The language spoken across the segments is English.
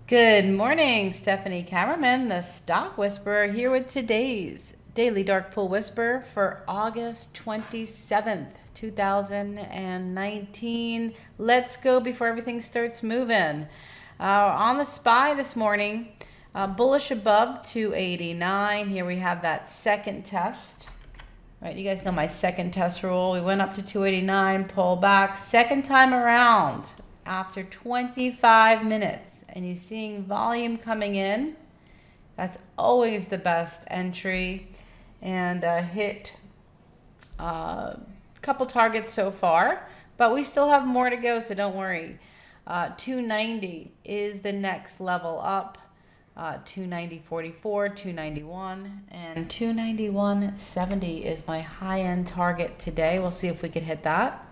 Good morning, Stephanie Cameraman, the Stock Whisperer, here with today's Daily Dark Pool Whisper for August 27th, 2019. Let's go before everything starts moving. On the SPY this morning, bullish above 289. Here we have that second test. Right, you guys know my second test rule. We went up to 289, pull back, second time around after 25 minutes, and you're seeing volume coming in. That's always the best entry, and hit a couple targets so far, but we still have more to go, so don't worry. 290 is the next level up. 290.44, 291, and 291.70 is my high-end target today. We'll see if we can hit that.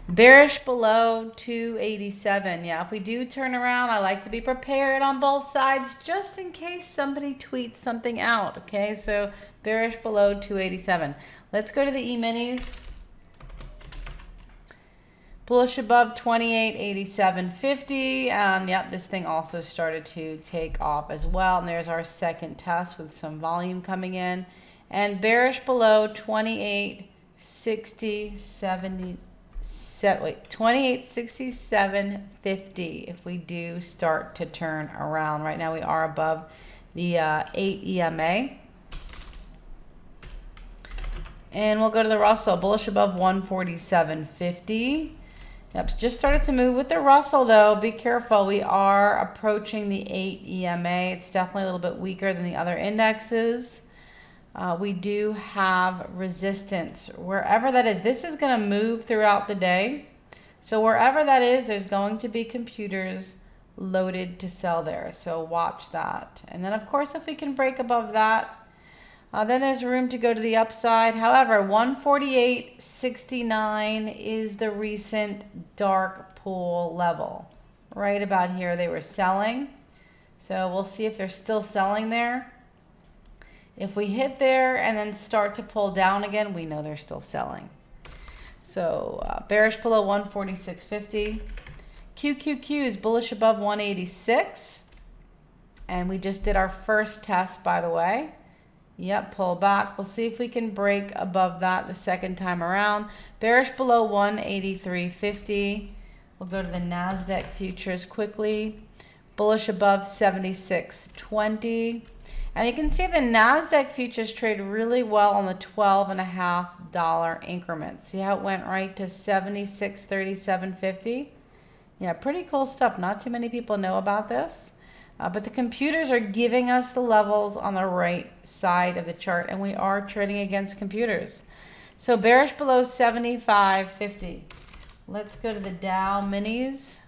Bearish below 287. Yeah, if we do turn around, I like to be prepared on both sides just in case somebody tweets something out. Okay, so bearish below 287. Let's go to the E-minis. Bullish above 28.8750, and yep, this thing also started to take off as well. And there's our second test with some volume coming in. And bearish below 28.6750 if we do start to turn around. Right now we are above the 8 EMA. And we'll go to the Russell, bullish above 147.50. Yep, just started to move with the Russell though. Be careful, we are approaching the 8 EMA. It's definitely a little bit weaker than the other indexes. We do have resistance wherever that is. This is going to move throughout the day. So wherever that is, there's going to be computers loaded to sell there. So watch that. And then of course, if we can break above that, then there's room to go to the upside. However, 148.69 is the recent dark pool level. Right about here, they were selling. So we'll see if they're still selling there. If we hit there and then start to pull down again, we know they're still selling. So bearish below 146.50. QQQ is bullish above 186. And we just did our first test, by the way. Yep, pull back. We'll see if we can break above that the second time around. Bearish below 183.50. We'll go to the NASDAQ futures quickly. Bullish above 76.20. And you can see the NASDAQ futures trade really well on the $12.50 increments. See how it went right to 76.37.50? Yeah, pretty cool stuff. Not too many people know about this. But the computers are giving us the levels on the right side of the chart, and we are trading against computers. So bearish below 75.50. Let's go to the Dow minis.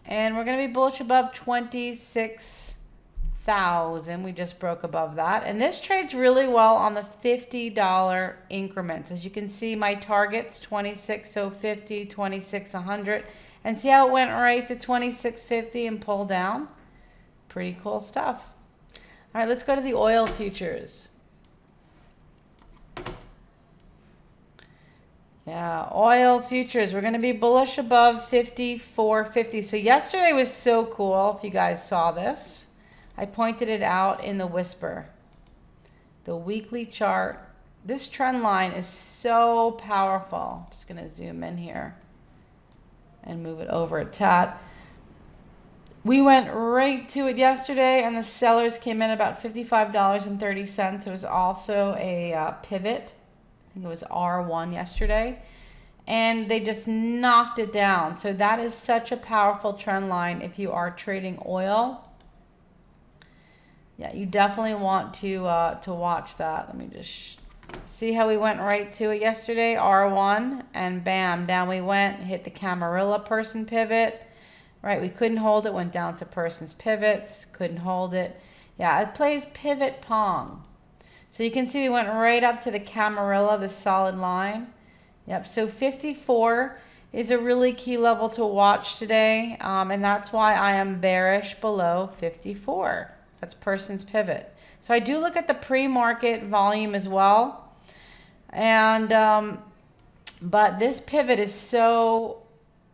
And we're going to be bullish above 26,000. We just broke above that. And this trades really well on the $50 increments. As you can see, my target's 26.050, 26.100. And see how it went right to 26.50 and pull down? Pretty cool stuff. All right, let's go to the oil futures. Yeah, oil futures. We're going to be bullish above 54.50. So yesterday was so cool, if you guys saw this. I pointed it out in the whisper. The weekly chart. This trend line is so powerful. Just going to zoom in here and move it over a tad. We went right to it yesterday, and the sellers came in about $55.30. It was also a pivot. I think it was R1 yesterday. And they just knocked it down. So that is such a powerful trend line if you are trading oil. Yeah, you definitely want to watch that. Let me just see how we went right to it yesterday, R1, and bam, down we went, hit the Camarilla person pivot. Right, we couldn't hold it, went down to person's pivots, couldn't hold it. Yeah, it plays pivot pong. So you can see we went right up to the Camarilla, the solid line. Yep, so 54 is a really key level to watch today, and that's why I am bearish below 54. That's person's pivot. So I do look at the pre-market volume as well. And but this pivot is so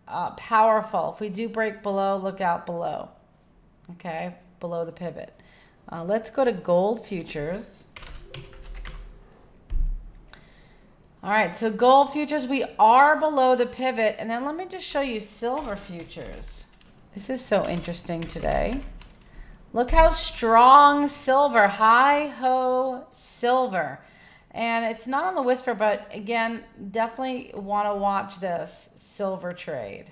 powerful. If we do break below, look out below. Okay, below the pivot. Let's go to gold futures. All right, so gold futures, we are below the pivot. And then let me just show you silver futures. This is so interesting today. Look how strong silver, hi-ho silver. And it's not on the whisper, but again, definitely want to watch this silver trade.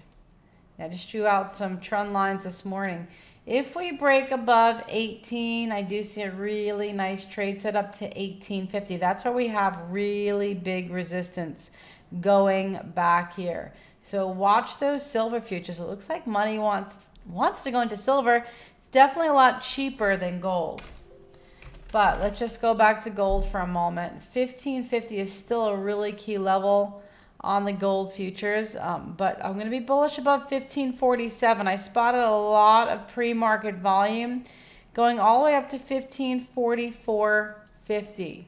I just drew out some trend lines this morning. If we break above 18, I do see a really nice trade set up to 1850. That's where we have really big resistance going back here. So watch those silver futures. It looks like money wants to go into silver. It's definitely a lot cheaper than gold. But let's just go back to gold for a moment. 1550 is still a really key level on the gold futures, but I'm going to be bullish above 1547. I spotted a lot of pre-market volume going all the way up to 1544.50.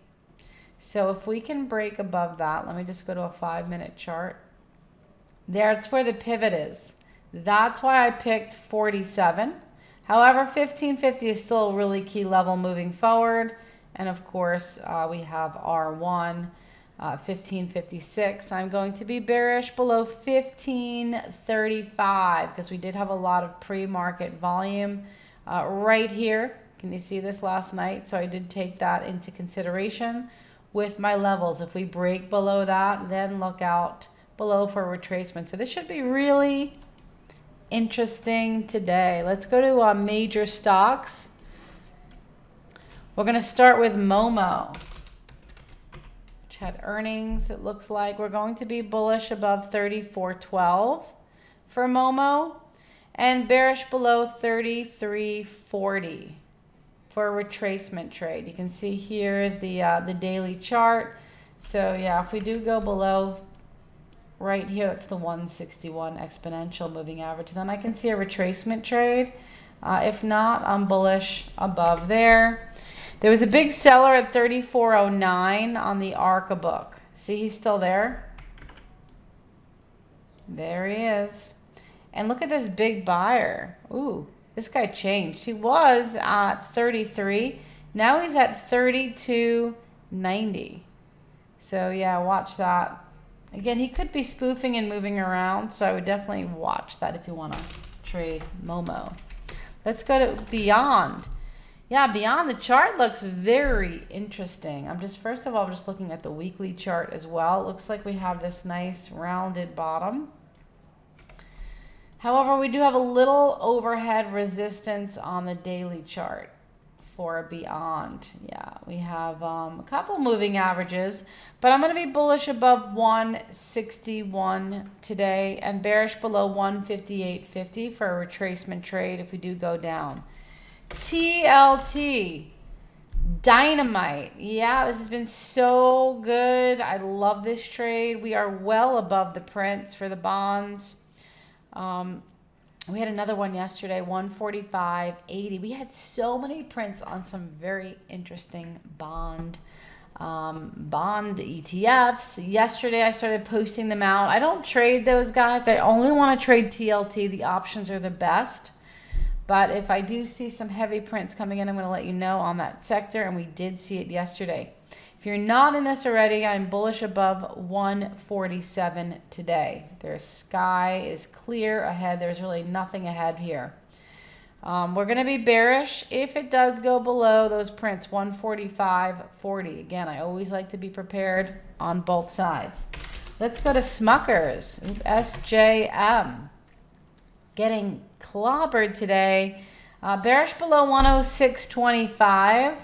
So if we can break above that, let me just go to a 5-minute chart. That's where the pivot is. That's why I picked 47. However, 1550 is still a really key level moving forward. And of course, we have R1. 1556. I'm going to be bearish below 1535 because we did have a lot of pre-market volume right here. Can you see this last night? So I did take that into consideration with my levels. If we break below that, then look out below for retracement. So this should be really interesting today. Let's go to major stocks. We're going to start with Momo. Had earnings. It looks like we're going to be bullish above 34.12 for Momo and bearish below 33.40 for a retracement trade. You can see here is the daily chart. So yeah, if we do go below right here, that's the 161 exponential moving average, then I can see a retracement trade. If not, I'm bullish above there. There was a big seller at 34.09 on the ARCA book. See, he's still there. There he is. And look at this big buyer. Ooh, this guy changed. He was at 33. Now he's at 32.90. So yeah, watch that. Again, he could be spoofing and moving around, so I would definitely watch that if you want to trade Momo. Let's go to Beyond. Yeah, Beyond, the chart looks very interesting. First of all, I'm just looking at the weekly chart as well. It looks like we have this nice rounded bottom. However, we do have a little overhead resistance on the daily chart for Beyond. Yeah, we have a couple moving averages, but I'm going to be bullish above 161 today and bearish below 158.50 for a retracement trade if we do go down. TLT, dynamite. Yeah, this has been so good. I love this trade. We are well above the prints for the bonds. We had another one yesterday, 145.80. We had so many prints on some very interesting bond ETFs. Yesterday I started posting them out. I don't trade those guys. I only want to trade TLT. The options are the best. But if I do see some heavy prints coming in, I'm going to let you know on that sector, and we did see it yesterday. If you're not in this already, I'm bullish above 147 today. Their sky is clear ahead. There's really nothing ahead here. We're going to be bearish if it does go below those prints, 145.40. Again, I always like to be prepared on both sides. Let's go to Smuckers, SJM. Getting clobbered today. Bearish below 106.25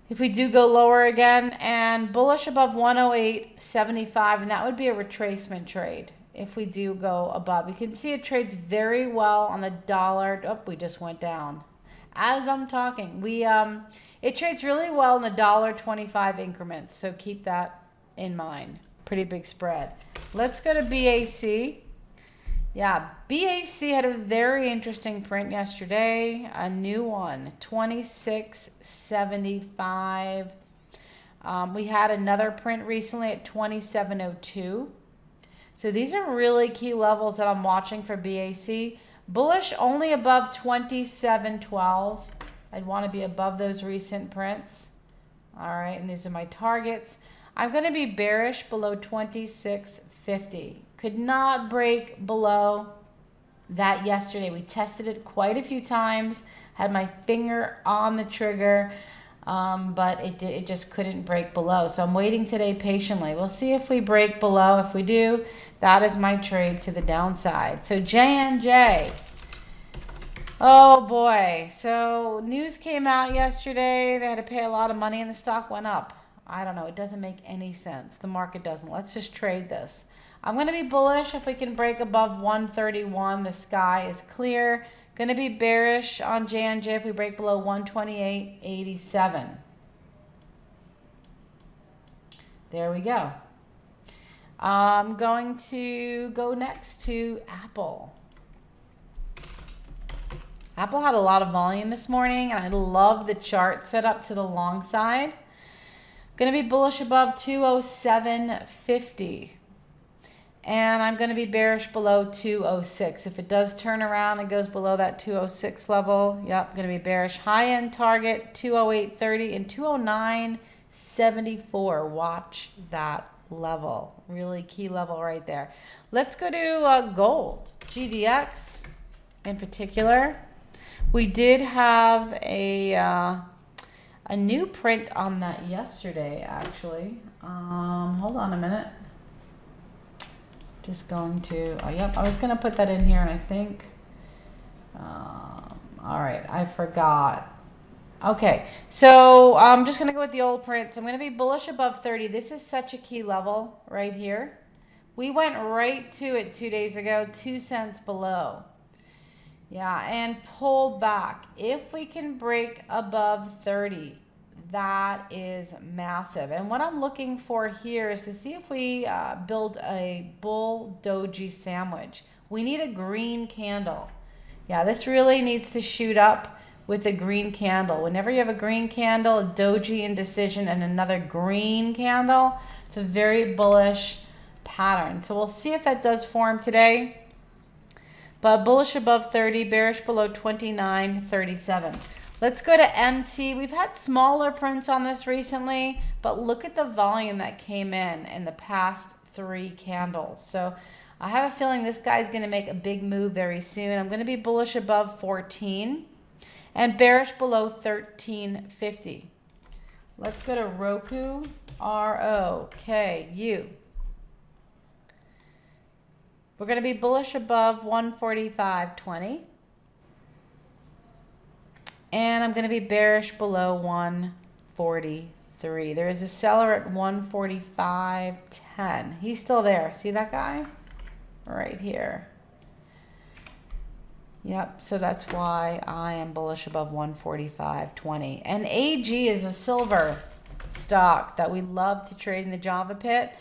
if we do go lower again, and bullish above 108.75, and that would be a retracement trade if we do go above. You can see it trades very well on the dollar. Oh, we just went down as I'm talking. It trades really well in the $1.25 increments, so keep that in mind. Pretty big spread. Let's go to BAC. Yeah, BAC had a very interesting print yesterday, a new one, 26.75. We had another print recently at 27.02. So So these are really key levels that I'm watching for BAC. Bullish only above 27.12. I'd want to be above those recent prints. All right, and these are my targets. I'm going to be bearish below 26.50. Could not break below that yesterday. We tested it quite a few times, had my finger on the trigger, but it just couldn't break below. So I'm waiting today patiently. We'll see if we break below. If we do, that is my trade to the downside. So J&J. Oh boy. So news came out yesterday. They had to pay a lot of money and the stock went up. I don't know. It doesn't make any sense. The market doesn't. Let's just trade this. I'm going to be bullish if we can break above 131. The sky is clear. Going to be bearish on J&J if we break below 128.87. There we go. I'm going to go next to Apple. Apple had a lot of volume this morning, and I love the chart set up to the long side. Going to be bullish above 207.50. And I'm going to be bearish below 206. If it does turn around and goes below that 206 level, yep, going to be bearish. High-end target, 208.30 and 209.74. Watch that level. Really key level right there. Let's go to gold, GDX in particular. We did have a new print on that yesterday, actually. Hold on a minute. Just going to, oh, yep, I was going to put that in here, and I think, all right, I forgot. Okay, so I'm just going to go with the old prints. I'm going to be bullish above 30. This is such a key level right here. We went right to it 2 days ago, 2 cents below. Yeah, and pulled back. If we can break above 30, that is massive. And what I'm looking for here is to see if we build a bull doji sandwich. We need a green candle. Yeah, this really needs to shoot up with a green candle. Whenever you have a green candle, a doji indecision, and another green candle, it's a very bullish pattern. So we'll see if that does form today. But bullish above 30, bearish below 29.37. Let's go to MT. We've had smaller prints on this recently, but look at the volume that came in the past 3 candles. So I have a feeling this guy's going to make a big move very soon. I'm going to be bullish above 14 and bearish below 13.50. Let's go to Roku, ROKU. We're going to be bullish above 145.20. And I'm going to be bearish below 143. There is a seller at 145.10. He's still there. See that guy? Right here. Yep, so that's why I am bullish above 145.20. And AG is a silver stock that we love to trade in the Java pit.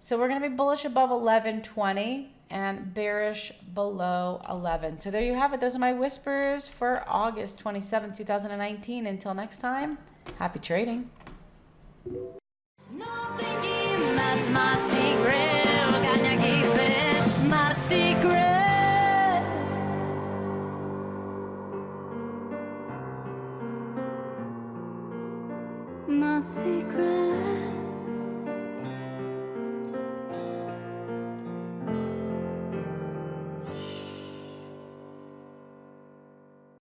So we're going to be bullish above 11.20. And bearish below 11. So there you have it. Those are my whispers for August 27, 2019. Until next time, happy trading.